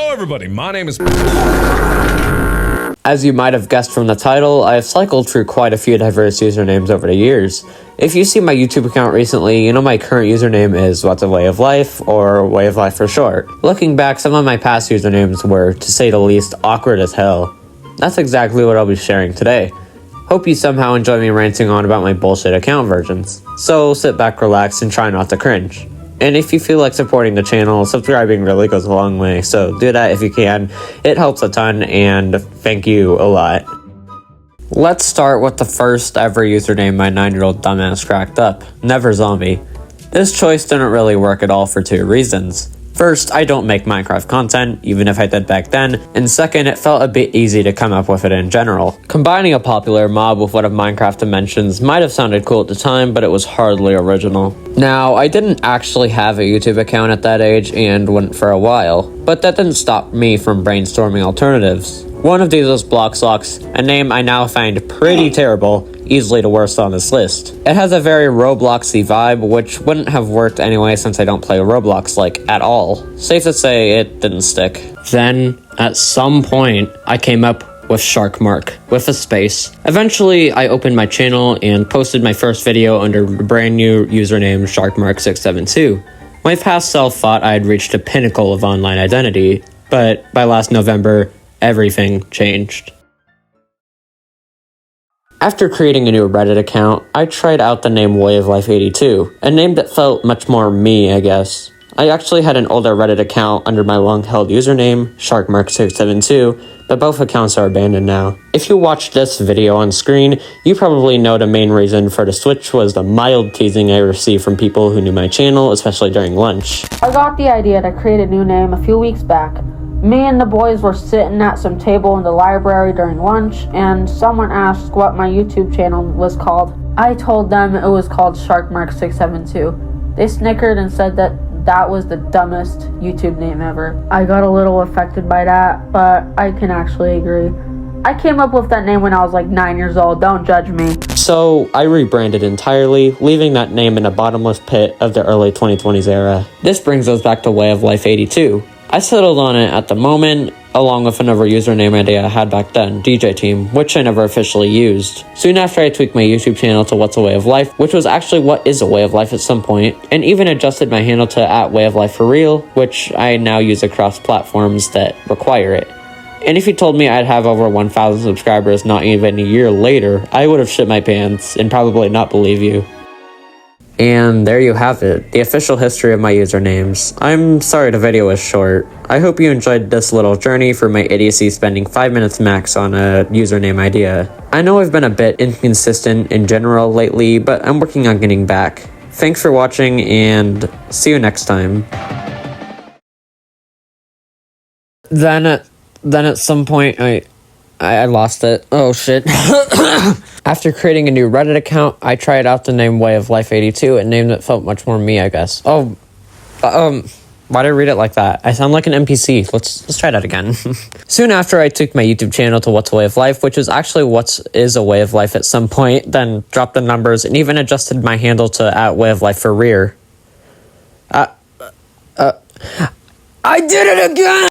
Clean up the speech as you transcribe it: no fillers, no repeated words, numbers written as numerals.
Hello everybody, my name is... As you might have guessed from the title, I have cycled through quite a few diverse usernames over the years. If you see my YouTube account recently, you know my current username is What's a Way of Life, or Way of Life for short. Looking back, some of my past usernames were, to say the least, awkward as hell. That's exactly what I'll be sharing today. Hope you somehow enjoy me ranting on about my bullshit account versions. So sit back, relax, and try not to cringe. And if you feel like supporting the channel, subscribing really goes a long way, so do that if you can. It helps a ton, and thank you a lot. Let's start with the first ever username my 9-year-old dumbass cracked up, Never Zombie. This choice didn't really work at all for two reasons. First, I don't make Minecraft content, even if I did back then, and second, it felt a bit easy to come up with it in general. Combining a popular mob with one of Minecraft dimensions might have sounded cool at the time, but it was hardly original. Now, I didn't actually have a YouTube account at that age, and wouldn't for a while, but that didn't stop me from brainstorming alternatives. One of these was Bloxlocks, a name I now find pretty terrible, easily the worst on this list. It has a very Robloxy vibe, which wouldn't have worked anyway since I don't play Roblox, like, at all. Safe to say, it didn't stick. Then, at some point, I came up with Sharkmark, with a space. Eventually, I opened my channel and posted my first video under the brand new username Sharkmark672. My past self thought I had reached a pinnacle of online identity, but by last November, everything changed. After creating a new Reddit account, I tried out the name WayOfLife82, a name that felt much more me, I guess. I actually had an older Reddit account under my long-held username, Sharkmark672, but both accounts are abandoned now. If you watched this video on screen, you probably know the main reason for the switch was the mild teasing I received from people who knew my channel, especially during lunch. I got the idea to create a new name a few weeks back. Me and the boys were sitting at some table in the library during lunch, and someone asked what my YouTube channel was called. I told them it was called Sharkmark672. They snickered and said that was the dumbest YouTube name ever. I got a little affected by that, but I can actually agree. I came up with that name when I was like 9 years old, don't judge me. So, I rebranded entirely, leaving that name in a bottomless pit of the early 2020s era. This brings us back to WayOfLife82. I settled on it at the moment, along with another username idea I had back then, DJ Team, which I never officially used. Soon after, I tweaked my YouTube channel to What's a Way of Life, which was actually What is a Way of Life at some point, and even adjusted my handle to @WayOfLifeForReal, which I now use across platforms that require it. And if you told me I'd have over 1,000 subscribers not even a year later, I would have shit my pants and probably not believe you. And there you have it, the official history of my usernames. I'm sorry the video was short. I hope you enjoyed this little journey for my idiocy spending 5 minutes max on a username idea. I know I've been a bit inconsistent in general lately, but I'm working on getting back. Thanks for watching, and see you next time. Then at some point, I lost it. Oh shit. After creating a new Reddit account, I tried out the name WayOfLife82 and named it felt much more me, I guess. Oh, why did I read it like that? I sound like an NPC. Let's try that again. Soon after, I took my YouTube channel to What's a Way of Life, which was actually What is a Way of Life at some point, then dropped the numbers and even adjusted my handle to @WayOfLifeForReal. I did it again!